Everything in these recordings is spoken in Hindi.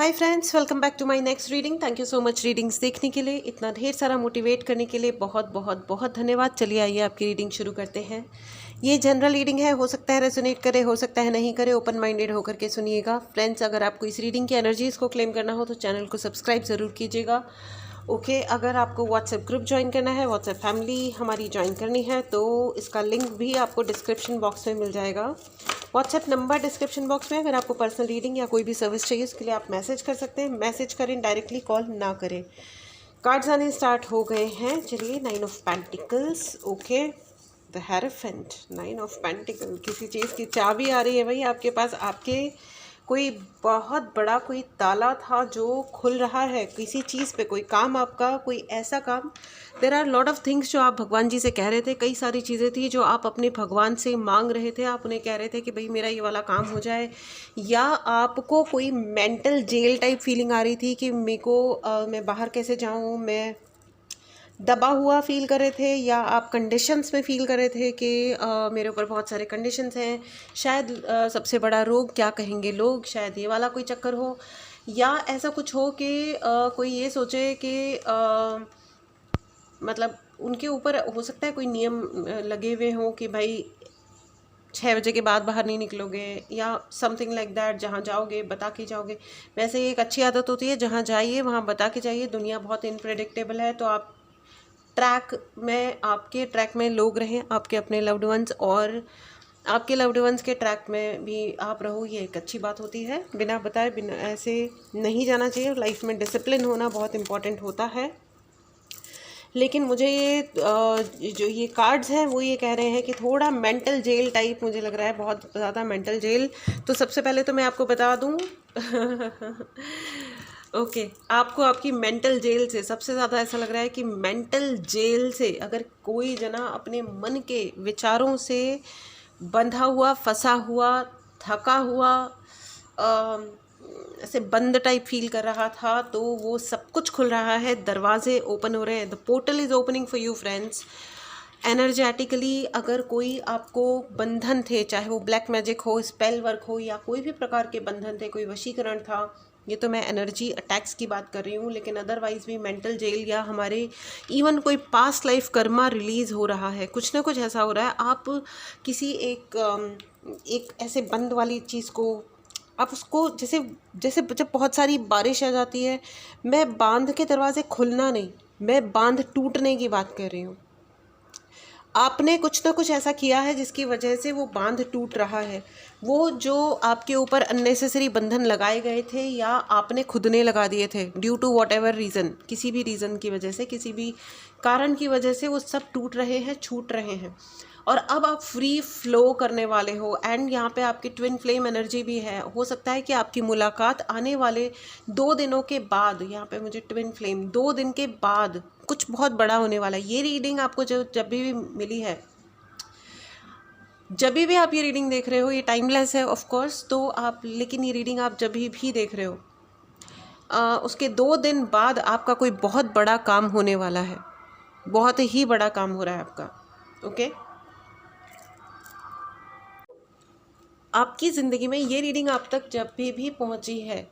Hi friends, welcome back to my next reading. Thank you so much readings देखने के लिए, इतना ढेर सारा मोटिवेट करने के लिए बहुत बहुत बहुत धन्यवाद। चलिए आइए आपकी रीडिंग शुरू करते हैं। ये जनरल रीडिंग है, हो सकता है रेजोनेट करे, हो सकता है नहीं करे। ओपन माइंडेड होकर के सुनिएगा फ्रेंड्स। अगर आपको इस रीडिंग की एनर्जीज को क्लेम करना हो तो चैनल को सब्सक्राइब ज़रूर कीजिएगा। ओके अगर आपको व्हाट्सएप ग्रुप ज्वाइन करना है, व्हाट्सएप फैमिली हमारी ज्वाइन करनी है तो इसका लिंक भी आपको डिस्क्रिप्शन बॉक्स में मिल जाएगा। व्हाट्सएप नंबर डिस्क्रिप्शन बॉक्स में। अगर आपको पर्सनल रीडिंग या कोई भी सर्विस चाहिए उसके लिए आप मैसेज कर सकते हैं। मैसेज करें, डायरेक्टली कॉल ना करें। कार्ड्स आने स्टार्ट हो गए हैं। चलिए, 9 of pentacles, okay, the hierophant, 9 of pentacle. किसी चीज़ की चाबी आ रही है भाई आपके पास। आपके कोई बहुत बड़ा कोई ताला था जो खुल रहा है किसी चीज़ पे, कोई काम आपका, कोई ऐसा काम। There are lot of things जो आप भगवान जी से कह रहे थे। कई सारी चीज़ें थी जो आप अपने भगवान से मांग रहे थे। आप उन्हें कह रहे थे कि भाई मेरा ये वाला काम हो जाए, या आपको कोई मेंटल जेल टाइप फीलिंग आ रही थी कि मेरे को मैं बाहर कैसे जाऊँ, मैं दबा हुआ फील कर रहे थे, या आप कंडीशंस में फील कर रहे थे कि मेरे ऊपर बहुत सारे कंडीशंस हैं। शायद सबसे बड़ा रोग क्या कहेंगे लोग, शायद ये वाला कोई चक्कर हो, या ऐसा कुछ हो कि कोई ये सोचे कि मतलब उनके ऊपर हो सकता है कोई नियम लगे हुए हों कि भाई 6 बजे के बाद बाहर नहीं निकलोगे, या समथिंग लाइक दैट। जहाँ जाओगे बता के जाओगे। वैसे एक अच्छी आदत होती है, जहाँ जाइए वहाँ बता के जाइए। दुनिया बहुत इनप्रेडिक्टेबल है, तो आप आपके ट्रैक में लोग रहें, आपके अपने लव्ड वंस, और आपके लव्ड वंस के ट्रैक में भी आप रहो। ये एक अच्छी बात होती है। बिना बताए, बिना ऐसे नहीं जाना चाहिए। लाइफ में डिसिप्लिन होना बहुत इम्पॉर्टेंट होता है। लेकिन मुझे ये जो ये कार्ड्स हैं वो ये कह रहे हैं कि थोड़ा मेंटल जेल टाइप मुझे लग रहा है, बहुत ज़्यादा मेंटल जेल। तो सबसे पहले तो मैं आपको बता दूं ओके आपको आपकी मेंटल जेल से सबसे ज़्यादा ऐसा लग रहा है कि मेंटल जेल से अगर कोई जना अपने मन के विचारों से बंधा हुआ, फंसा हुआ, थका हुआ, ऐसे बंद टाइप फील कर रहा था, तो वो सब कुछ खुल रहा है। दरवाजे ओपन हो रहे हैं। The portal is opening for you friends. Energetically अगर कोई आपको बंधन थे, चाहे वो ब्लैक मैजिक हो, स्पेल वर्क हो, या कोई भी प्रकार के बंधन थे, कोई वशीकरण था, ये तो मैं एनर्जी अटैक्स की बात कर रही हूँ, लेकिन अदरवाइज भी मेंटल जेल या हमारे इवन कोई पास्ट लाइफ कर्मा रिलीज़ हो रहा है। कुछ ना कुछ ऐसा हो रहा है। आप किसी एक ऐसे बंद वाली चीज़ को आप उसको जैसे जैसे जब बहुत सारी बारिश आ जाती है, मैं बांध के दरवाजे खुलना नहीं, मैं बांध टूटने की बात कर रही हूँ। आपने कुछ ना कुछ ऐसा किया है जिसकी वजह से वो बांध टूट रहा है। वो जो आपके ऊपर अननेसेसरी बंधन लगाए गए थे, या आपने खुद ने लगा दिए थे due to whatever reason, किसी भी रीज़न की वजह से, किसी भी कारण की वजह से, वो सब टूट रहे हैं, छूट रहे हैं। और अब आप फ्री फ्लो करने वाले हो। एंड यहाँ पे आपकी ट्विन फ्लेम एनर्जी भी है। हो सकता है कि आपकी मुलाकात आने वाले 2 दिनों के बाद, यहाँ पे मुझे ट्विन फ्लेम 2 दिन के बाद कुछ बहुत बड़ा होने वाला है। ये रीडिंग आपको जब भी मिली है, जब भी आप ये रीडिंग देख रहे हो, ये टाइमलेस है ऑफ कोर्स, तो आप, लेकिन ये रीडिंग आप जब भी देख रहे हो, उसके 2 दिन बाद आपका कोई बहुत बड़ा काम होने वाला है। बहुत ही बड़ा काम हो रहा है आपका। ओके आपकी ज़िंदगी में ये रीडिंग आप तक जब भी पहुंची है,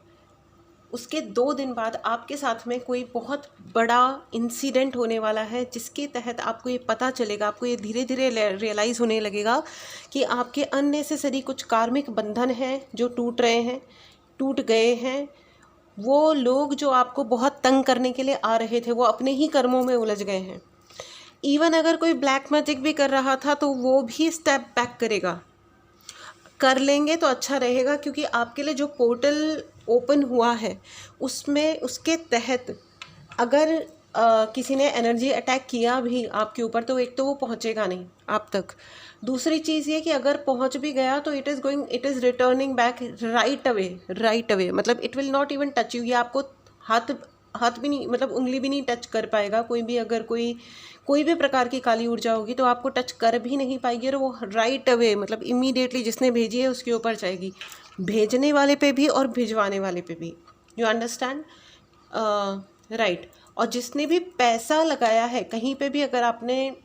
उसके 2 दिन बाद आपके साथ में कोई बहुत बड़ा इंसिडेंट होने वाला है, जिसके तहत आपको ये पता चलेगा, आपको ये धीरे धीरे रियलाइज़ होने लगेगा कि आपके अननेसेसरी कुछ कार्मिक बंधन हैं जो टूट रहे हैं, टूट गए हैं। वो लोग जो आपको बहुत तंग करने के लिए आ रहे थे, वो अपने ही कर्मों में उलझ गए हैं। इवन अगर कोई ब्लैक मैजिक भी कर रहा था तो वो भी स्टेप बैक करेगा। कर लेंगे तो अच्छा रहेगा, क्योंकि आपके लिए जो पोर्टल ओपन हुआ है उसमें, उसके तहत अगर किसी ने एनर्जी अटैक किया भी आपके ऊपर, तो एक तो वो पहुंचेगा नहीं आप तक। दूसरी चीज़ ये कि अगर पहुंच भी गया तो it is returning back right away. मतलब it will not even touch you. ये आपको हाथ भी नहीं, मतलब उंगली भी नहीं टच कर पाएगा। कोई भी अगर कोई भी प्रकार की काली ऊर्जा होगी तो आपको टच कर भी नहीं पाएगी, और वो राइट अवे, मतलब इमीडिएटली जिसने भेजी है उसके ऊपर जाएगी। भेजने वाले पे भी और भिजवाने वाले पे भी। You understand? राइट। और जिसने भी पैसा लगाया है कहीं पे भी, अगर आपने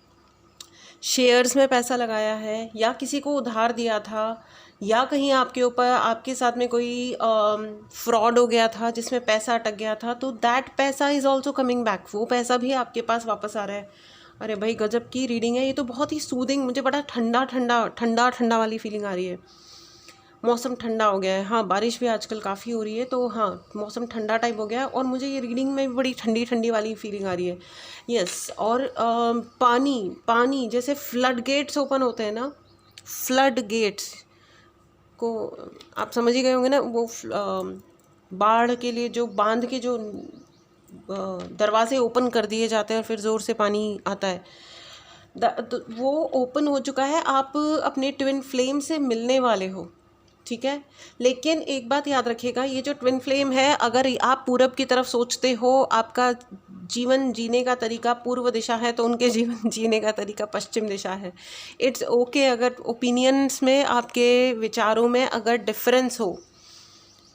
शेयर्स में पैसा लगाया है, या किसी को उधार दिया था, या कहीं आपके ऊपर आपके साथ में कोई फ्रॉड हो गया था जिसमें पैसा अटक गया था, तो दैट पैसा इज़ ऑल्सो कमिंग बैक, वो पैसा भी आपके पास वापस आ रहा है। अरे भाई गजब की रीडिंग है ये तो, बहुत ही सूदिंग, मुझे बड़ा ठंडा ठंडा ठंडा ठंडा वाली फीलिंग आ रही है। मौसम ठंडा हो गया है, हाँ बारिश भी आजकल काफ़ी हो रही है, तो हाँ मौसम ठंडा टाइप हो गया है, और मुझे ये रीडिंग में भी बड़ी ठंडी ठंडी वाली फीलिंग आ रही है। यस, और पानी पानी जैसे फ्लड गेट्स ओपन होते हैं ना, फ्लड गेट्स को आप समझ ही गए होंगे ना, वो बाढ़ के लिए जो बांध के जो दरवाजे ओपन कर दिए जाते हैं और फिर ज़ोर से पानी आता है, वो ओपन हो चुका है। आप अपने ट्विन फ्लेम से मिलने वाले हो, ठीक है। लेकिन एक बात याद रखिएगा, ये जो ट्विन फ्लेम है, अगर आप पूरब की तरफ सोचते हो, आपका जीवन जीने का तरीका पूर्व दिशा है, तो उनके जीवन जीने का तरीका पश्चिम दिशा है। इट्स ओके अगर ओपिनियंस में, आपके विचारों में अगर डिफरेंस हो,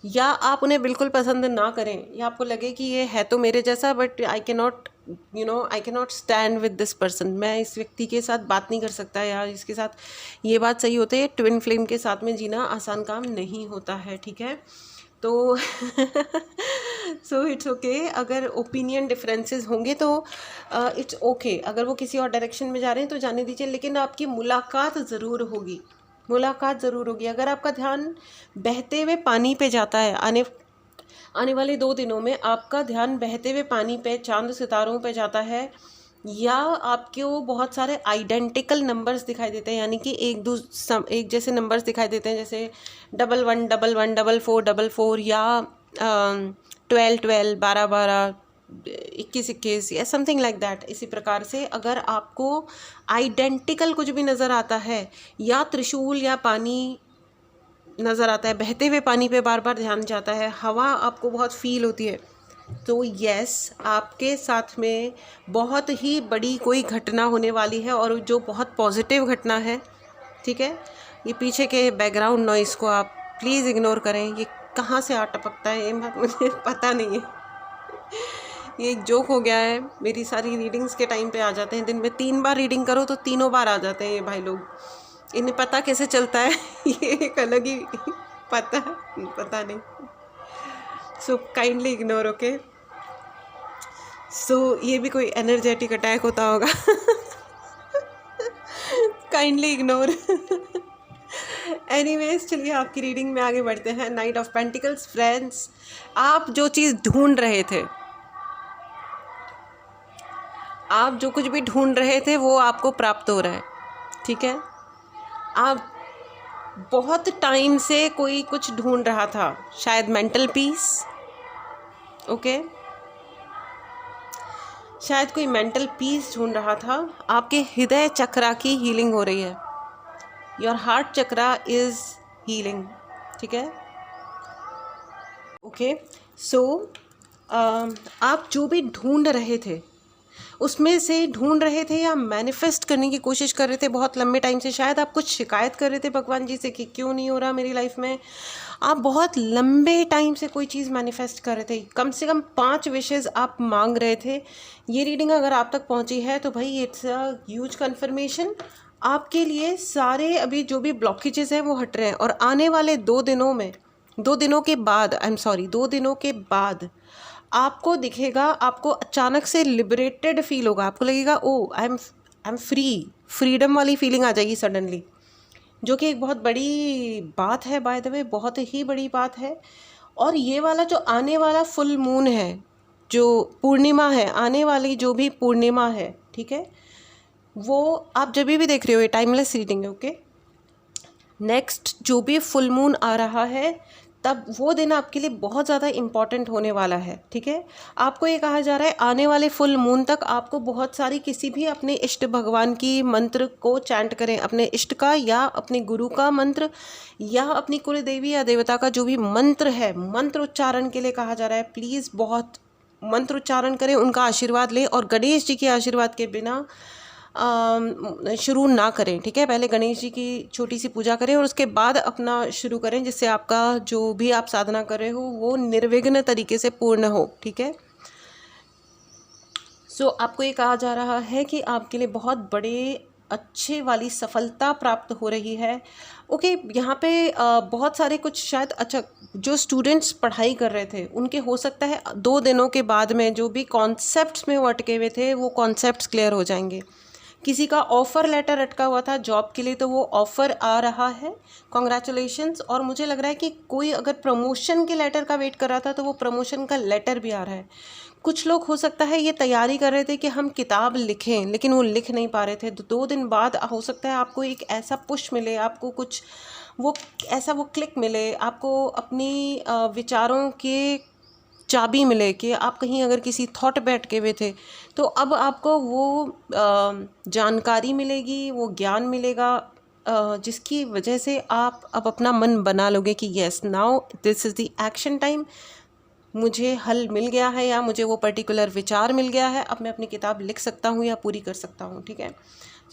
या आप उन्हें बिल्कुल पसंद ना करें, या आपको लगे कि ये है तो मेरे जैसा, but I can not stand with this person, मैं इस व्यक्ति के साथ बात नहीं कर सकता, या इसके साथ ये बात सही होती है, ट्विन फ्लेम के साथ में जीना आसान काम नहीं होता है, ठीक है। तो सो इट्स ओके अगर ओपिनियन डिफरेंसेस होंगे, तो इट्स ओके अगर वो किसी और डायरेक्शन में जा रहे हैं तो जाने दीजिए, लेकिन आपकी मुलाकात ज़रूर होगी, मुलाकात ज़रूर होगी। अगर आपका ध्यान बहते हुए पानी पे जाता है, आने वाले 2 दिनों में आपका ध्यान बहते हुए पानी पे, चांद सितारों पे जाता है, या आपको बहुत सारे आइडेंटिकल नंबर्स दिखाई देते हैं, यानी कि एक जैसे नंबर्स दिखाई देते हैं, जैसे 11 11 44 44, या 12 12 12 12 21 21, या समथिंग लाइक दैट। इसी प्रकार से अगर आपको आइडेंटिकल कुछ भी नज़र आता है, या त्रिशूल या पानी नज़र आता है, बहते हुए पानी पे बार बार ध्यान जाता है, हवा आपको बहुत फील होती है, तो यस आपके साथ में बहुत ही बड़ी कोई घटना होने वाली है, और जो बहुत पॉजिटिव घटना है, ठीक है। ये पीछे के बैकग्राउंड नॉइज़ को आप प्लीज़ इग्नोर करें, ये कहाँ से आ टपकता है ये मुझे पता नहीं है। ये एक जोक हो गया है, मेरी सारी रीडिंग्स के टाइम पे आ जाते हैं, दिन में 3 बार रीडिंग करो तो तीनों बार आ जाते हैं ये भाई लोग, इन्हें पता कैसे चलता है ये एक अलग ही पता नहीं। So kindly ignore, okay. So ये भी कोई एनर्जेटिक अटैक होता होगा काइंडली इग्नोर। एनीवेज, चलिए आपकी रीडिंग में आगे बढ़ते हैं। Night of pentacles. फ्रेंड्स, आप जो चीज़ ढूंढ रहे थे, आप जो कुछ भी ढूंढ रहे थे वो आपको प्राप्त हो रहा है, ठीक है। आप बहुत टाइम से कोई कुछ ढूंढ रहा था, शायद मेंटल पीस, ओके, शायद कोई मेंटल पीस ढूंढ रहा था। आपके हृदय चक्रा की हीलिंग हो रही है, your heart chakra is healing, ठीक है, ओके। सो आप जो भी ढूंढ रहे थे, उसमें से ढूंढ रहे थे या मैनिफेस्ट करने की कोशिश कर रहे थे बहुत लंबे टाइम से, शायद आप कुछ शिकायत कर रहे थे भगवान जी से कि क्यों नहीं हो रहा मेरी लाइफ में, आप बहुत लंबे टाइम से कोई चीज़ मैनिफेस्ट कर रहे थे, कम से कम 5 विशेज़ आप मांग रहे थे। ये रीडिंग अगर आप तक पहुंची है तो भाई इट्स अ ह्यूज कन्फर्मेशन, आपके लिए सारे अभी जो भी ब्लॉकेजेस हैं वो हट रहे हैं, और आने वाले 2 दिनों में, 2 दिनों के बाद, 2 दिनों के बाद आपको दिखेगा, आपको अचानक से लिबरेटेड फील होगा, आपको लगेगा ओ आई एम फ्रीडम वाली फीलिंग आ जाएगी सडनली, जो कि एक बहुत बड़ी बात है, बाय द वे बहुत ही बड़ी बात है। और ये वाला जो आने वाला फुल मून है, जो पूर्णिमा है, आने वाली जो भी पूर्णिमा है, ठीक है, वो आप जब भी देख रहे हो, ये टाइमलेस रीडिंग है, ओके। नेक्स्ट जो भी फुल मून आ रहा है, तब वो दिन आपके लिए बहुत ज़्यादा इम्पॉर्टेंट होने वाला है, ठीक है। आपको ये कहा जा रहा है आने वाले फुल मून तक आपको बहुत सारी किसी भी अपने इष्ट भगवान की मंत्र को चैंट करें, अपने इष्ट का या अपने गुरु का मंत्र या अपनी कुल देवी या देवता का जो भी मंत्र है, मंत्र उच्चारण के लिए कहा जा रहा है। प्लीज़ बहुत मंत्र उच्चारण करें, उनका आशीर्वाद लें, और गणेश जी के आशीर्वाद के बिना शुरू ना करें, ठीक है। पहले गणेश जी की छोटी सी पूजा करें और उसके बाद अपना शुरू करें, जिससे आपका जो भी आप साधना कर रहे हो वो निर्विघ्न तरीके से पूर्ण हो, ठीक है। सो आपको ये कहा जा रहा है कि आपके लिए बहुत बड़े अच्छे वाली सफलता प्राप्त हो रही है, ओके यहाँ पे बहुत सारे कुछ शायद अच्छा जो स्टूडेंट्स पढ़ाई कर रहे थे उनके हो सकता है 2 दिनों के बाद में जो भी कॉन्सेप्ट्स में वो अटके हुए थे वो कॉन्सेप्ट्स क्लियर हो जाएंगे। किसी का ऑफ़र लेटर अटका हुआ था जॉब के लिए तो वो ऑफ़र आ रहा है, कॉन्ग्रेचुलेशंस। और मुझे लग रहा है कि कोई अगर प्रमोशन के लेटर का वेट कर रहा था तो वो प्रमोशन का लेटर भी आ रहा है। कुछ लोग हो सकता है ये तैयारी कर रहे थे कि हम किताब लिखें लेकिन वो लिख नहीं पा रहे थे, तो 2 दिन बाद हो सकता है आपको एक ऐसा पुश मिले, आपको कुछ वो ऐसा वो क्लिक मिले, आपको अपनी विचारों के चाबी मिले कि आप कहीं अगर किसी थॉट पे अटके हुए थे तो अब आपको वो जानकारी मिलेगी, वो ज्ञान मिलेगा जिसकी वजह से आप अब अपना मन बना लोगे कि yes now this is the action time, मुझे हल मिल गया है या मुझे वो पर्टिकुलर विचार मिल गया है, अब मैं अपनी किताब लिख सकता हूँ या पूरी कर सकता हूँ। ठीक है,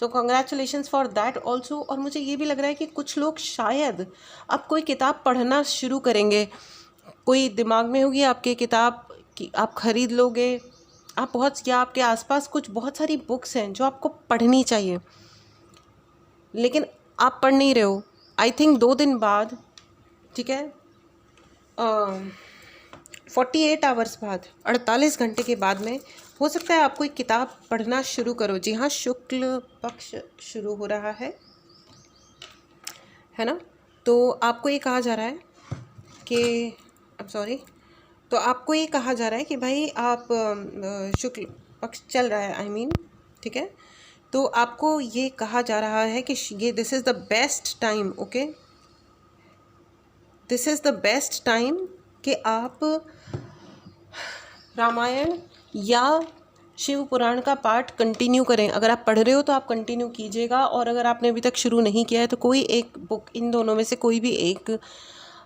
सो कॉन्ग्रेचुलेशंस फॉर दैट ऑल्सो। और मुझे ये भी लग रहा है कि कुछ लोग शायद अब कोई किताब पढ़ना शुरू करेंगे, कोई दिमाग में होगी आपके किताब कि आप ख़रीद लोगे, आप बहुत या आपके आसपास कुछ बहुत सारी बुक्स हैं जो आपको पढ़नी चाहिए लेकिन आप पढ़ नहीं रहे हो। आई थिंक 2 दिन बाद, ठीक है, 48 आवर्स बाद, 48 घंटे के बाद में हो सकता है आपको एक किताब पढ़ना शुरू करो। जी हाँ, शुक्ल पक्ष शुरू हो रहा है ना, तो आपको ये कहा जा रहा है कि तो आपको ये कहा जा रहा है कि भाई आप शुक्ल पक्ष चल रहा है, आई मीन, ठीक है, तो आपको ये कहा जा रहा है कि ये this is the best time, okay, this is the best time कि आप रामायण या शिव पुराण का पाठ कंटिन्यू करें। अगर आप पढ़ रहे हो तो आप कंटिन्यू कीजिएगा, और अगर आपने अभी तक शुरू नहीं किया है तो कोई एक बुक, इन दोनों में से कोई भी एक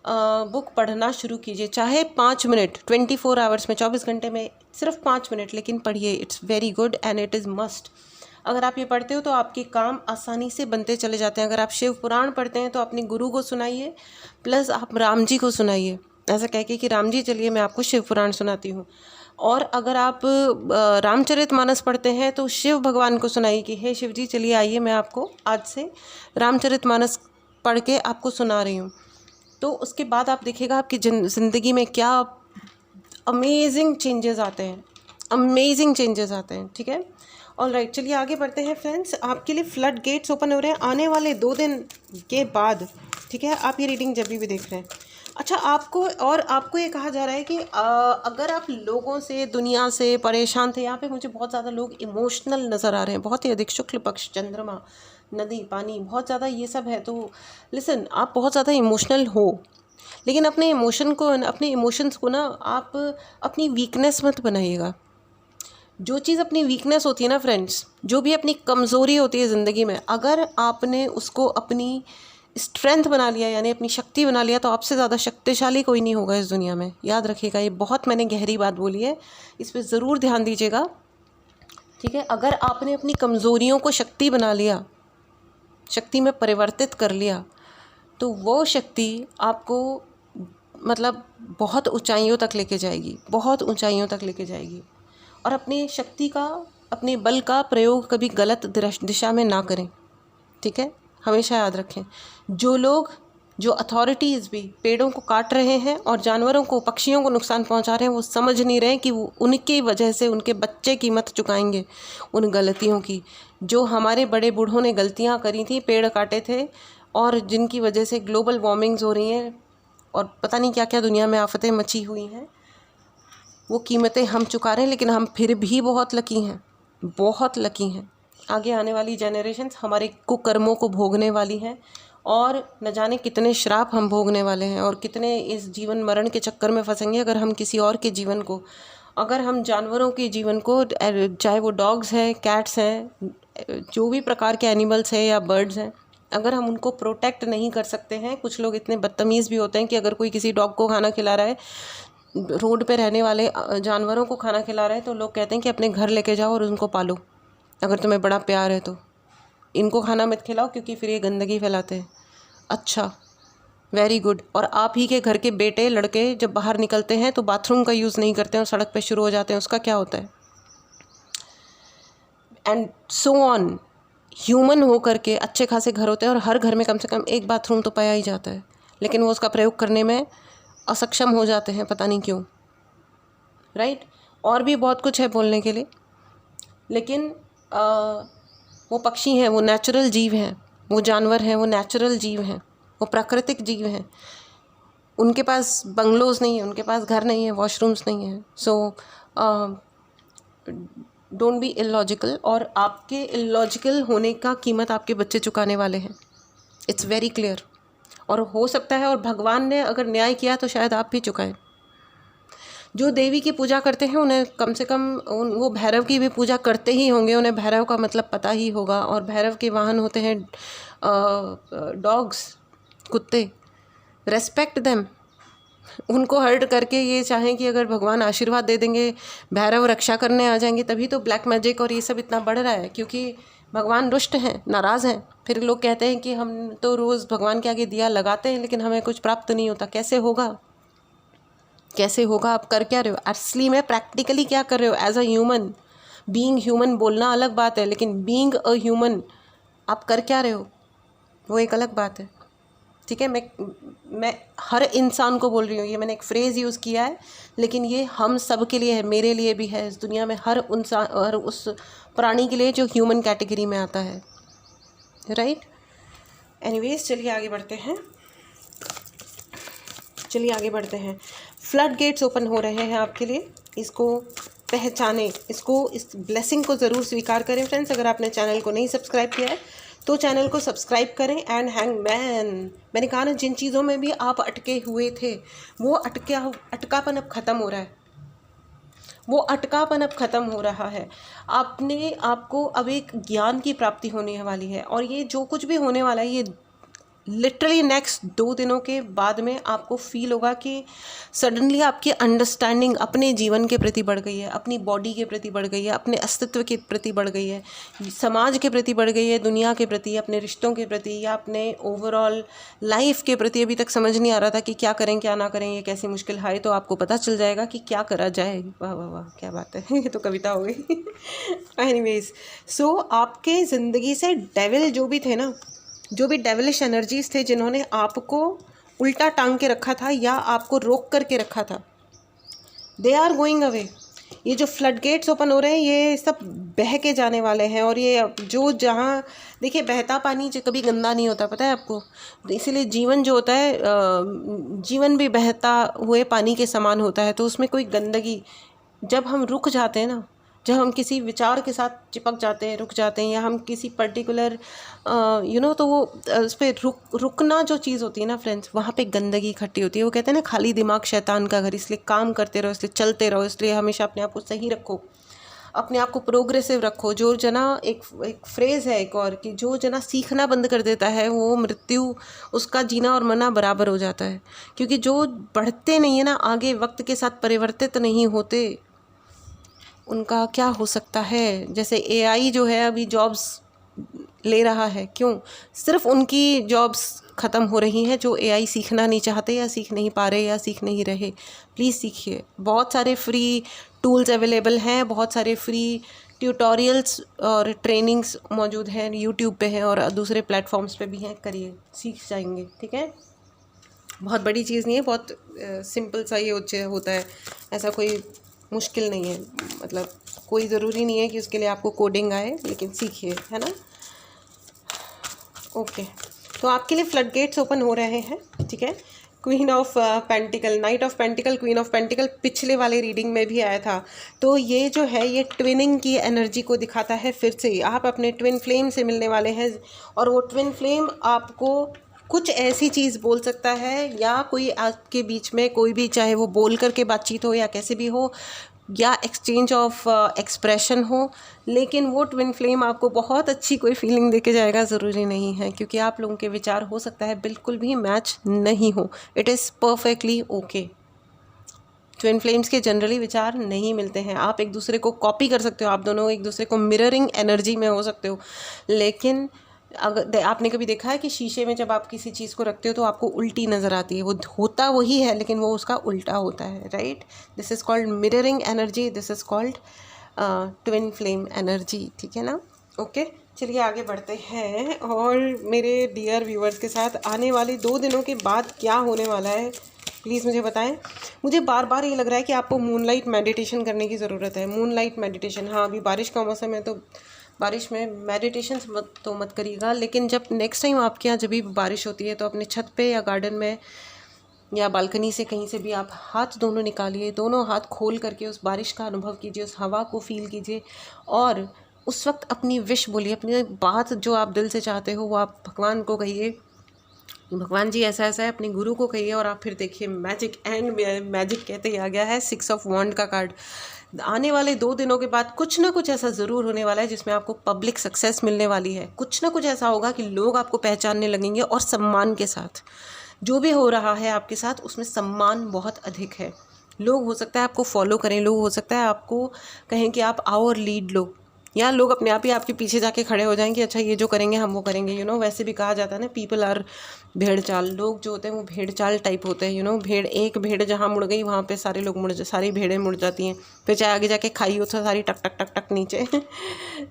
बुक पढ़ना शुरू कीजिए, चाहे 5 मिनट, 24 आवर्स में, 24 घंटे में सिर्फ 5 मिनट, लेकिन पढ़िए। It's very good and it is must. अगर आप ये पढ़ते हो तो आपके काम आसानी से बनते चले जाते हैं। अगर आप शिव पुराण पढ़ते हैं तो अपने गुरु को सुनाइए, प्लस आप राम जी को सुनाइए, ऐसा कह के कि राम जी चलिए मैं आपको शिव पुराण सुनाती हूँ। और अगर आप रामचरितमानस पढ़ते हैं तो शिव भगवान को सुनाइए कि हे शिव जी चलिए आइए मैं आपको आज से रामचरितमानस पढ़ के आपको सुना रही हूँ। तो उसके बाद आप देखिएगा आपकी ज़िंदगी में क्या अमेजिंग चेंजेस आते हैं, अमेजिंग चेंजेस आते हैं। ठीक है, ऑलराइट, चलिए आगे बढ़ते हैं फ्रेंड्स। आपके लिए फ्लड गेट्स ओपन हो रहे हैं आने वाले 2 दिन के बाद। ठीक है, आप ये रीडिंग जब भी देख रहे हैं। अच्छा, आपको ये कहा जा रहा है कि अगर आप लोगों से, दुनिया से परेशान थे, यहाँ पे मुझे बहुत ज़्यादा लोग इमोशनल नज़र आ रहे हैं, बहुत ही अधिक, शुक्ल पक्ष, चंद्रमा, नदी, पानी, बहुत ज़्यादा ये सब है। तो लिसन, आप बहुत ज़्यादा इमोशनल हो, लेकिन अपने इमोशंस को ना आप अपनी वीकनेस मत बनाइएगा। जो चीज़ अपनी वीकनेस होती है ना फ्रेंड्स, जो भी अपनी कमज़ोरी होती है ज़िंदगी में, अगर आपने उसको अपनी स्ट्रेंथ बना लिया, यानी अपनी शक्ति बना लिया, तो आपसे ज़्यादा शक्तिशाली कोई नहीं होगा इस दुनिया में। याद रखिएगा, ये बहुत मैंने गहरी बात बोली है, इस पर ज़रूर ध्यान दीजिएगा। ठीक है, अगर आपने अपनी कमज़ोरियों को शक्ति बना लिया, शक्ति में परिवर्तित कर लिया, तो वो शक्ति आपको मतलब बहुत ऊंचाइयों तक लेके जाएगी, बहुत ऊंचाइयों तक लेके जाएगी। और अपनी शक्ति का, अपने बल का प्रयोग कभी गलत दिशा में ना करें। ठीक है, हमेशा याद रखें, जो अथॉरिटीज़ भी पेड़ों को काट रहे हैं और जानवरों को, पक्षियों को नुकसान पहुंचा रहे हैं, वो समझ नहीं रहे कि वो उनकी वजह से उनके बच्चे कीमत चुकाएंगे उन गलतियों की। जो हमारे बड़े बूढ़ों ने गलतियां करी थी, पेड़ काटे थे, और जिनकी वजह से ग्लोबल वार्मिंग्स हो रही हैं और पता नहीं क्या क्या दुनिया में आफतें मची हुई हैं, वो कीमतें हम चुका रहे हैं। लेकिन हम फिर भी बहुत लकी हैं, बहुत लकी हैं। आगे आने वाली जनरेशन्स हमारे कुकर्मों को भोगने वाली हैं, और न जाने कितने श्राप हम भोगने वाले हैं, और कितने इस जीवन मरण के चक्कर में फंसेंगे अगर हम किसी और के जीवन को, अगर हम जानवरों के जीवन को, चाहे वो डॉग्स हैं, कैट्स हैं, जो भी प्रकार के एनिमल्स हैं या बर्ड्स हैं, अगर हम उनको प्रोटेक्ट नहीं कर सकते हैं। कुछ लोग इतने बदतमीज़ भी होते हैं कि अगर कोई किसी डॉग को खाना खिला रहा है, रोड पे रहने वाले जानवरों को खाना खिला रहा है, तो लोग कहते हैं कि अपने घर लेके जाओ और उनको पालो, अगर तुम्हें बड़ा प्यार है तो। इनको खाना मत खिलाओ क्योंकि फिर ये गंदगी फैलाते हैं। अच्छा, वेरी गुड। और आप ही के घर के बेटे, लड़के जब बाहर निकलते हैं तो बाथरूम का यूज़ नहीं करते हैं और सड़क पे शुरू हो जाते हैं, उसका क्या होता है? एंड सो ऑन, ह्यूमन हो करके अच्छे खासे घर होते हैं और हर घर में कम से कम एक बाथरूम तो पाया ही जाता है, लेकिन वो उसका प्रयोग करने में असक्षम हो जाते हैं, पता नहीं क्यों, राइट। और भी बहुत कुछ है बोलने के लिए, लेकिन वो पक्षी हैं, वो नेचुरल जीव हैं, वो जानवर हैं, वो नेचुरल जीव हैं, वो प्राकृतिक जीव हैं। उनके पास बंगलोज नहीं है, उनके पास घर नहीं है, वॉशरूम्स नहीं है। सो डोंट बी इलॉजिकल, और आपके इलॉजिकल होने का कीमत आपके बच्चे चुकाने वाले हैं, इट्स वेरी क्लियर। और हो सकता है, और भगवान ने अगर न्याय किया तो शायद आप भी चुकाएं। जो देवी की पूजा करते हैं उन्हें कम से कम वो भैरव की भी पूजा करते ही होंगे, उन्हें भैरव का मतलब पता ही होगा। और भैरव के वाहन होते हैं डॉग्स, कुत्ते। Respect them. उनको हर्ट करके ये चाहें कि अगर भगवान आशीर्वाद दे देंगे, भैरव रक्षा करने आ जाएंगे, तभी तो ब्लैक मैजिक और ये सब इतना बढ़ रहा है, क्योंकि भगवान रुष्ट हैं, नाराज़ हैं। फिर लोग कहते हैं कि हम तो रोज़ भगवान के आगे दिया लगाते हैं लेकिन हमें कुछ प्राप्त नहीं होता। कैसे होगा, कैसे होगा? आप कर क्या रहे हो असली में, प्रैक्टिकली क्या कर रहे हो as a human being? Human बोलना अलग बात है, लेकिन बीइंग अ ह्यूमन आप कर क्या रहे हो वो एक अलग बात है, ठीक है। मैं हर इंसान को बोल रही हूँ, ये मैंने एक फ्रेज़ यूज़ किया है, लेकिन ये हम सब के लिए है, मेरे लिए भी है, इस दुनिया में हर इंसान, हर उस प्राणी के लिए जो ह्यूमन कैटेगरी में आता है, राइट। एनीवेज, चलिए आगे बढ़ते हैं, चलिए आगे बढ़ते हैं। फ्लड गेट्स ओपन हो रहे हैं आपके लिए, इसको पहचाने, इसको, इस ब्लेसिंग को ज़रूर स्वीकार करें फ्रेंड्स। अगर आपने चैनल को नहीं सब्सक्राइब किया है तो चैनल को सब्सक्राइब करें। एंड हैंगमैन, मैंने कहा ना, जिन चीज़ों में भी आप अटके हुए थे वो अटकापन अब ख़त्म हो रहा है, वो अटकापन अब ख़त्म हो रहा है। आपने आपको अब एक ज्ञान की प्राप्ति होने वाली है, और ये जो कुछ भी होने वाला है, ये लिटरली नेक्स्ट 2 दिनों के बाद में आपको फील होगा कि सडनली आपकी अंडरस्टैंडिंग अपने जीवन के प्रति बढ़ गई है, अपनी बॉडी के प्रति बढ़ गई है, अपने अस्तित्व के प्रति बढ़ गई है, समाज के प्रति बढ़ गई है, दुनिया के प्रति, अपने रिश्तों के प्रति, या अपने ओवरऑल लाइफ के प्रति। अभी तक समझ नहीं आ रहा था कि क्या करें क्या ना करें, ये कैसी मुश्किल है, तो आपको पता चल जाएगा कि क्या करा जाए। वाह वाह वाह, क्या बात है ये तो कविता हो गई। एनीवेज, सो आपके ज़िंदगी से डेविल जो भी थे ना, जो भी डेविलिश एनर्जीज थे, जिन्होंने आपको उल्टा टांग के रखा था या आपको रोक करके रखा था, दे आर गोइंग अवे। ये जो फ्लड गेट्स ओपन हो रहे हैं, ये सब बह के जाने वाले हैं। और ये जो, जहाँ देखिए, बहता पानी जो कभी गंदा नहीं होता, पता है आपको। इसीलिए जीवन जो होता है, जीवन भी बहता हुए पानी के समान होता है। तो उसमें कोई गंदगी, जब हम रुक जाते हैं ना, जब हम किसी विचार के साथ चिपक जाते हैं, रुक जाते हैं, या हम किसी पर्टिकुलर तो वो उस पर रुकना जो चीज़ होती है ना फ्रेंड्स, वहाँ पे गंदगी इकट्ठी होती है। वो कहते हैं ना, खाली दिमाग शैतान का घर। इसलिए काम करते रहो, इसलिए चलते रहो, इसलिए हमेशा अपने आप को सही रखो, अपने आप को प्रोग्रेसिव रखो। जो जना एक फ्रेज़ है एक और, कि जो जना सीखना बंद कर देता है, वो मृत्यु, उसका जीना और मरना बराबर हो जाता है। क्योंकि जो बढ़ते नहीं है ना आगे, वक्त के साथ परिवर्तित नहीं होते, उनका क्या हो सकता है। जैसे एआई जो है अभी जॉब्स ले रहा है, क्यों? सिर्फ उनकी जॉब्स ख़त्म हो रही हैं जो एआई सीखना नहीं चाहते, या सीख नहीं पा रहे, या सीख नहीं रहे। प्लीज़ सीखिए, बहुत सारे फ्री टूल्स अवेलेबल हैं, बहुत सारे फ्री ट्यूटोरियल्स और ट्रेनिंग्स मौजूद हैं, यूट्यूब पे हैं और दूसरे प्लेटफॉर्म्स पे भी हैं। करिए, सीख जाएंगे, ठीक है। बहुत बड़ी चीज़ नहीं है, बहुत सिंपल सा ये होता है, ऐसा कोई मुश्किल नहीं है। मतलब कोई ज़रूरी नहीं है कि उसके लिए आपको कोडिंग आए, लेकिन सीखिए, है ना। ओके, तो आपके लिए फ्लड गेट्स ओपन हो रहे हैं, ठीक है। Queen of pentacle, night of pentacle, queen of pentacle पिछले वाले रीडिंग में भी आया था। तो ये जो है, ये ट्विनिंग की एनर्जी को दिखाता है। फिर से आप अपने ट्विन फ्लेम से मिलने वाले हैं, और वो ट्विन फ्लेम आपको कुछ ऐसी चीज़ बोल सकता है, या कोई आपके बीच में कोई भी, चाहे वो बोल करके बातचीत हो या कैसे भी हो, या एक्सचेंज ऑफ एक्सप्रेशन हो, लेकिन वो ट्विन फ्लेम आपको बहुत अच्छी कोई फीलिंग देके जाएगा। ज़रूरी नहीं है, क्योंकि आप लोगों के विचार हो सकता है बिल्कुल भी मैच नहीं हो। It is perfectly okay. Twin flames के जनरली विचार नहीं मिलते हैं। आप एक दूसरे को कॉपी कर सकते हो, आप दोनों एक दूसरे को मिररिंग एनर्जी में हो सकते हो, लेकिन अगर आपने कभी देखा है कि शीशे में जब आप किसी चीज़ को रखते हो तो आपको उल्टी नज़र आती है, वो होता वही है लेकिन वो उसका उल्टा होता है, right. This is called mirroring energy, this is called twin flame energy, ठीक है ना। ओके, चलिए आगे बढ़ते हैं और मेरे डियर व्यूअर्स के साथ आने वाले 2 दिनों के बाद क्या होने वाला है प्लीज़ मुझे बताएं। मुझे बार बार ये लग रहा है कि आपको मूनलाइट मेडिटेशन करने की ज़रूरत है। मूनलाइट मेडिटेशन, हाँ अभी बारिश का मौसम है तो बारिश में मेडिटेशन मत करिएगा, लेकिन जब नेक्स्ट टाइम आपके यहाँ जब भी बारिश होती है तो अपने छत पे या गार्डन में या बालकनी से कहीं से भी आप हाथ दोनों निकालिए, दोनों हाथ खोल करके उस बारिश का अनुभव कीजिए, उस हवा को फील कीजिए और उस वक्त अपनी विश बोलिए, अपनी बात जो आप दिल से चाहते हो वो आप भगवान को कहिए, भगवान जी ऐसा ऐसा है, अपने गुरु को कहिए और आप फिर देखिए मैजिक। एंड मैजिक कहते ही आ गया है 6 ऑफ वॉन्ड का कार्ड। आने वाले 2 दिनों के बाद कुछ ना कुछ ऐसा ज़रूर होने वाला है जिसमें आपको पब्लिक सक्सेस मिलने वाली है। कुछ ना कुछ ऐसा होगा कि लोग आपको पहचानने लगेंगे और सम्मान के साथ। जो भी हो रहा है आपके साथ उसमें सम्मान बहुत अधिक है। लोग हो सकता है आपको फॉलो करें, लोग हो सकता है आपको कहें कि आप आओ और लीड लो, या लोग अपने आप ही आपके पीछे जाके खड़े हो जाएंगे, अच्छा ये जो करेंगे हम वो करेंगे। वैसे भी कहा जाता है ना, पीपल आर भेड़ चाल। लोग जो होते हैं वो भेड़ चाल टाइप होते हैं। भेड़, एक भेड़ जहाँ मुड़ गई वहाँ पे सारे लोग सारी भेड़ें मुड़ जाती हैं, फिर चाहे आगे जाके खाई हो तो सारी टक टक टक टक नीचे।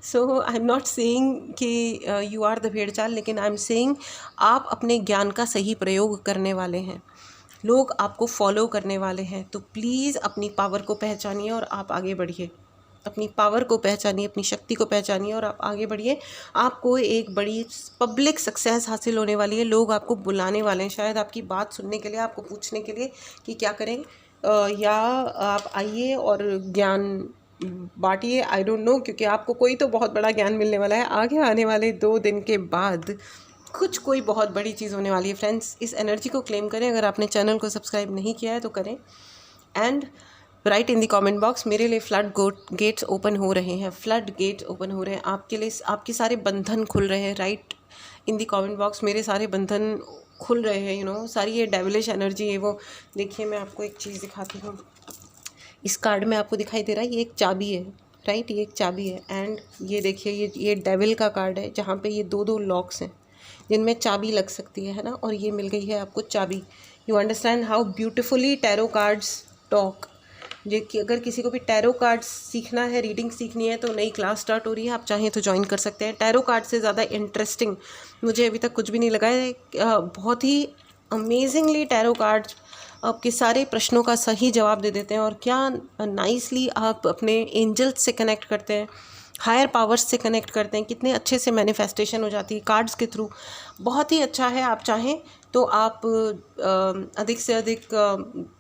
सो आई एम नॉट सेइंग कि यू आर द भेड़ चाल, लेकिन आई एम सेइंग आप अपने ज्ञान का सही प्रयोग करने वाले हैं, लोग आपको फॉलो करने वाले हैं। तो प्लीज़ अपनी पावर को पहचानिए और आप आगे बढ़िए। अपनी पावर को पहचानिए, अपनी शक्ति को पहचानिए और आप आगे बढ़िए। आपको एक बड़ी पब्लिक सक्सेस हासिल होने वाली है। लोग आपको बुलाने वाले हैं शायद आपकी बात सुनने के लिए, आपको पूछने के लिए कि क्या करें, या आप आइए और ज्ञान बांटिए। आई डोंट नो, क्योंकि आपको कोई तो बहुत बड़ा ज्ञान मिलने वाला है। आगे आने वाले 2 दिन के बाद कोई बहुत बड़ी चीज़ होने वाली है। फ्रेंड्स, इस एनर्जी को क्लेम करें। अगर आपने चैनल को सब्सक्राइब नहीं किया है तो करें। And right in the comment box, मेरे लिए फ्लड गेट्स ओपन हो रहे हैं, फ्लड गेट्स ओपन हो रहे हैं आपके लिए, आपके सारे बंधन खुल रहे हैं। Right in the comment box, मेरे सारे बंधन खुल रहे हैं। सारी ये डेविलिश एनर्जी है वो, देखिए मैं आपको एक चीज़ दिखाती हूँ। इस कार्ड में आपको दिखाई दे रहा है ये एक चाबी है। राइट, ये एक चाबी है। एंड ये देखिए ये डेविल का कार्ड है, जहाँ पे ये 2 लॉक्स हैं जिनमें चाबी लग सकती है ना, और ये मिल गई है आपको चाबी। You understand how beautifully tarot cards talk. जो कि अगर किसी को भी टैरो कार्ड्स सीखना है, रीडिंग सीखनी है, तो नई क्लास स्टार्ट हो रही है, आप चाहें तो ज्वाइन कर सकते हैं। टैरो कार्ड से ज़्यादा इंटरेस्टिंग मुझे अभी तक कुछ भी नहीं लगा है। बहुत ही अमेजिंगली टैरो कार्ड्स आपके सारे प्रश्नों का सही जवाब दे देते हैं, और क्या नाइसली आप अपने एंजल्स से कनेक्ट करते हैं, हायर पावर्स से कनेक्ट करते हैं, कितने अच्छे से मैनिफेस्टेशन हो जाती है कार्ड्स के थ्रू। बहुत ही अच्छा है। आप चाहें तो आप अधिक से अधिक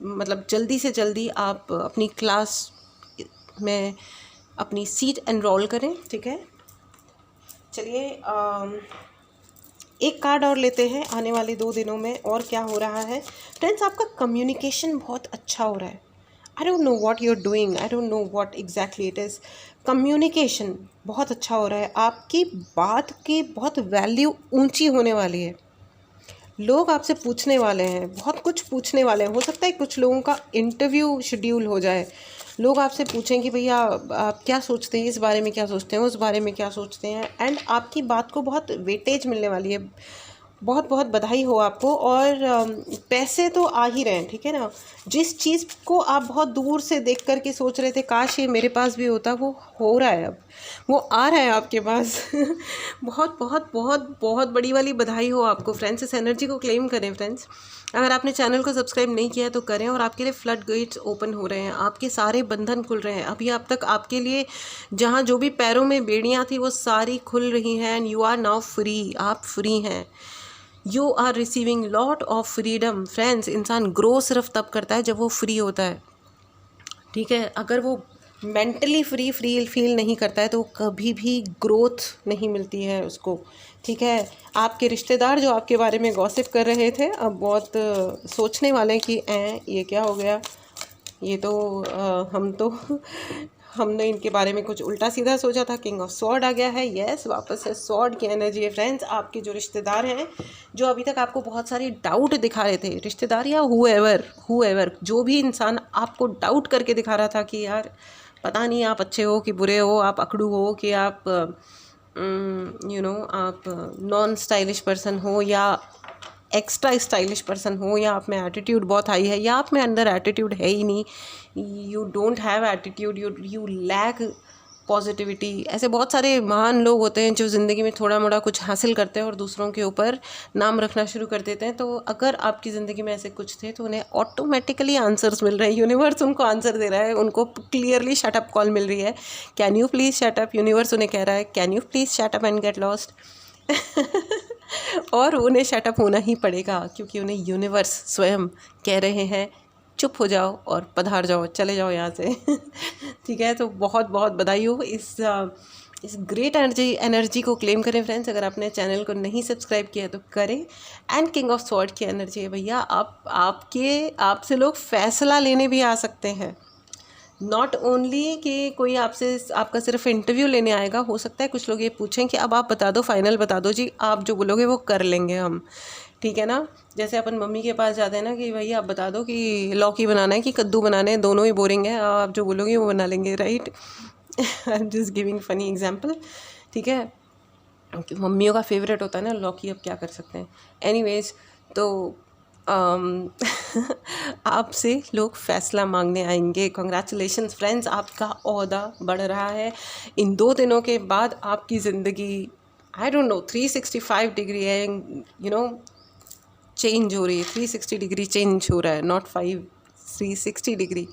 मतलब जल्दी से जल्दी आप अपनी क्लास में अपनी सीट एनरोल करें। ठीक है, चलिए एक कार्ड और लेते हैं। आने वाले 2 दिनों में और क्या हो रहा है फ्रेंड्स, आपका कम्युनिकेशन बहुत अच्छा हो रहा है। I don't know what you are doing, I don't know what exactly it is. Communication बहुत अच्छा हो रहा है, आपकी बात की बहुत वैल्यू ऊंची होने वाली है। लोग आपसे पूछने वाले हैं, बहुत कुछ पूछने वाले हैं। हो सकता है कुछ लोगों का इंटरव्यू शेड्यूल हो जाए, लोग आपसे पूछें कि भैया आप क्या सोचते हैं, इस बारे में क्या सोचते हैं, उस बारे में क्या सोचते हैं। एंड आपकी बात को बहुत वेटेज मिलने वाली है। बहुत बहुत बधाई हो आपको। और पैसे तो आ ही रहे हैं, ठीक है ना। जिस चीज़ को आप बहुत दूर से देख कर के सोच रहे थे काश ये मेरे पास भी होता, वो हो रहा है, अब वो आ रहा है आपके पास। बहुत बहुत बहुत बहुत बड़ी वाली बधाई हो आपको फ्रेंड्स। इस एनर्जी को क्लेम करें फ्रेंड्स। अगर आपने चैनल को सब्सक्राइब नहीं किया है तो करें, और आपके लिए फ्लड गेट्स ओपन हो रहे हैं, आपके सारे बंधन खुल रहे हैं। अभी अब तक आपके लिए जहाँ जो भी पैरों में बेड़ियाँ थी वो सारी खुल रही हैं। And you are now free, आप फ्री हैं। You are receiving lot of freedom friends. इंसान ग्रो सिर्फ तब करता है जब वो फ्री होता है, ठीक है। अगर वो मेंटली फ्री फील नहीं करता है तो कभी भी ग्रोथ नहीं मिलती है उसको, ठीक है। आपके रिश्तेदार जो आपके बारे में गॉसिप कर रहे थे, अब बहुत सोचने वाले हैं कि ये क्या हो गया, ये तो हमने इनके बारे में कुछ उल्टा सीधा सोचा था। किंग ऑफ सॉर्ड आ गया है। यस, वापस से सॉर्ड की एनर्जी है फ्रेंड्स। आपके जो रिश्तेदार हैं, जो अभी तक आपको बहुत सारे डाउट दिखा रहे थे, रिश्तेदार या हुएवर जो भी इंसान आपको डाउट करके दिखा रहा था कि यार पता नहीं आप अच्छे हो कि बुरे हो, आप अकड़ू हो कि आप आप नॉन स्टाइलिश पर्सन हो या एक्स्ट्रा स्टाइलिश पर्सन हो, या आप में एटीट्यूड बहुत हाई है, या आप में अंदर एटीट्यूड है ही नहीं, you don't have attitude, you lack positivity, ऐसे बहुत सारे महान लोग होते हैं जो ज़िंदगी में थोड़ा मोड़ा कुछ हासिल करते हैं और दूसरों के ऊपर नाम रखना शुरू कर देते हैं। तो अगर आपकी ज़िंदगी में ऐसे कुछ थे तो उन्हें ऑटोमेटिकली आंसर्स मिल रहे हैं, यूनिवर्स उनको आंसर दे रहा है, उनको क्लियरली शट अप कॉल मिल रही है। Can you please shut up, universe उन्हें कह रहा है can you please shut up and get lost. और उन्हें शट अप होना ही पड़ेगा क्योंकि उन्हें यूनिवर्स स्वयं कह रहे हैं चुप हो जाओ और पधार जाओ, चले जाओ यहाँ से। ठीक है, तो बहुत बहुत बधाई हो इस ग्रेट एनर्जी को क्लेम करें फ्रेंड्स। अगर आपने चैनल को नहीं सब्सक्राइब किया तो करें। एंड किंग ऑफ स्वॉर्ड की एनर्जी है भैया, आपसे लोग फैसला लेने भी आ सकते हैं। नॉट ओनली कि कोई आपका सिर्फ इंटरव्यू लेने आएगा, हो सकता है कुछ लोग ये पूछें कि अब आप बता दो, फाइनल बता दो जी, आप जो बोलोगे वो कर लेंगे हम, ठीक है ना। जैसे अपन मम्मी के पास जाते हैं ना कि भैया आप बता दो कि लौकी बनाना है कि कद्दू बनाना है, दोनों ही बोरिंग है, आप जो बोलोगे वो बना लेंगे, right. I am just giving funny example, ठीक है। मम्मियों का फेवरेट होता है ना लौकी, अब क्या कर सकते हैं। एनीवेज, तो आपसे लोग फैसला मांगने आएंगे। कॉन्ग्रेचुलेशंस फ्रेंड्स, आपका ओहदा बढ़ रहा है। इन 2 दिनों के बाद आपकी ज़िंदगी आई डोंट नो 365 डिग्री है, यू नो, चेंज हो रही है। 360 डिग्री चेंज हो रहा है, नॉट 360 डिग्री,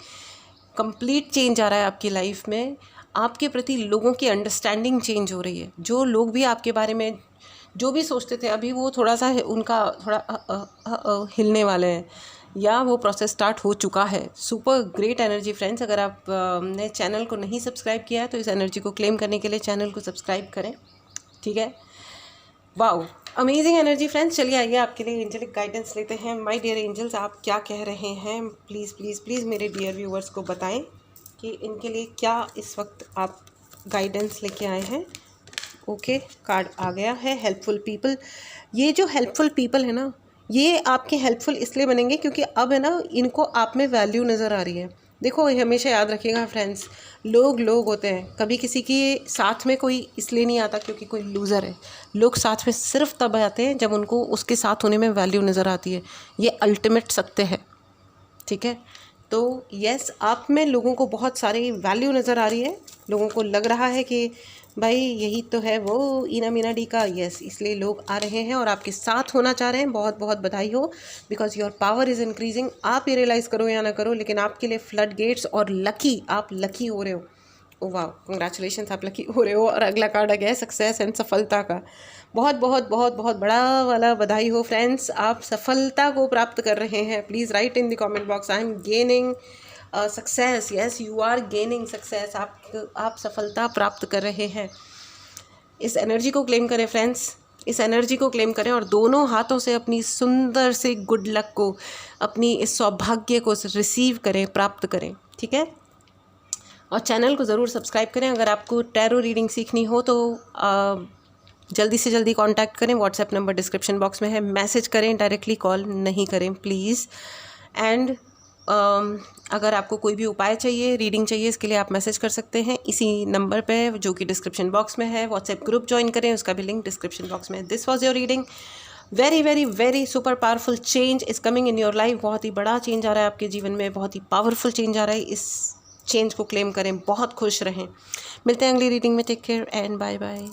कंप्लीट चेंज आ रहा है आपकी लाइफ में। आपके प्रति लोगों की अंडरस्टैंडिंग चेंज हो रही है। जो लोग भी आपके बारे में जो भी सोचते थे, अभी वो थोड़ा सा उनका थोड़ा हिलने वाले हैं या वो प्रोसेस स्टार्ट हो चुका है। Super great energy friends. अगर आप ने चैनल को नहीं सब्सक्राइब किया है तो इस एनर्जी को क्लेम करने के लिए चैनल को सब्सक्राइब करें, ठीक है। Wow, amazing energy friends. चलिए आइए आपके लिए एंजलिक गाइडेंस लेते हैं। माय डियर एंजल्स, आप क्या कह रहे हैं, प्लीज़ प्लीज़ प्लीज़ मेरे डियर व्यूवर्स को बताएं कि इनके लिए क्या इस वक्त आप गाइडेंस लेके आए हैं। ओके, कार्ड आ गया है हेल्पफुल पीपल। ये जो हेल्पफुल पीपल है ना, ये आपके हेल्पफुल इसलिए बनेंगे क्योंकि अब है ना, इनको आप में वैल्यू नज़र आ रही है। देखो, ये हमेशा याद रखिएगा फ्रेंड्स, लोग होते हैं, कभी किसी के साथ में कोई इसलिए नहीं आता क्योंकि कोई लूज़र है। लोग साथ में सिर्फ तब आते हैं जब उनको उसके साथ होने में वैल्यू नज़र आती है। ये अल्टीमेट सत्य है, ठीक है। तो यस, आप में लोगों को बहुत सारी वैल्यू नज़र आ रही है। लोगों को लग रहा है कि भाई यही तो है वो इना मीना डी का, यस, इसलिए लोग आ रहे हैं और आपके साथ होना चाह रहे हैं। बहुत बहुत बधाई हो, because your power is increasing. आप ये रियलाइज़ करो या ना करो, लेकिन आपके लिए फ्लड गेट्स और आप लकी हो रहे हो। ओ वाह, कंग्रेचुलेशंस, आप लकी हो रहे हो। और अगला कार्ड आ गया है सक्सेस एंड सफलता का। बहुत बहुत बहुत बहुत बड़ा वाला बधाई हो फ्रेंड्स, आप सफलता को प्राप्त कर रहे हैं। Please write in the comment box, I am gaining success. Yes, you are gaining success. आप सफलता प्राप्त कर रहे हैं। इस एनर्जी को क्लेम करें फ्रेंड्स, इस एनर्जी को क्लेम करें और दोनों हाथों से अपनी सुंदर से गुड लक को, अपनी इस सौभाग्य को रिसीव करें, प्राप्त करें, ठीक है। और चैनल को ज़रूर सब्सक्राइब करें। अगर आपको टैरो रीडिंग सीखनी हो तो जल्दी से जल्दी कांटेक्ट करें। व्हाट्सएप नंबर डिस्क्रिप्शन बॉक्स में है, मैसेज करें, डायरेक्टली कॉल नहीं करें प्लीज़। एंड अगर आपको कोई भी उपाय चाहिए, रीडिंग चाहिए, इसके लिए आप मैसेज कर सकते हैं इसी नंबर पे जो कि डिस्क्रिप्शन बॉक्स में है। व्हाट्सएप ग्रुप ज्वाइन करें, उसका भी लिंक डिस्क्रिप्शन बॉक्स में है। This was your reading. Very very very super powerful change is coming in your life. बहुत ही बड़ा चेंज आ रहा है आपके जीवन में, बहुत ही पावरफुल चेंज आ रहा है। इस चेंज को क्लेम करें, बहुत खुश रहें। मिलते हैं अगली रीडिंग में। Take care and bye bye.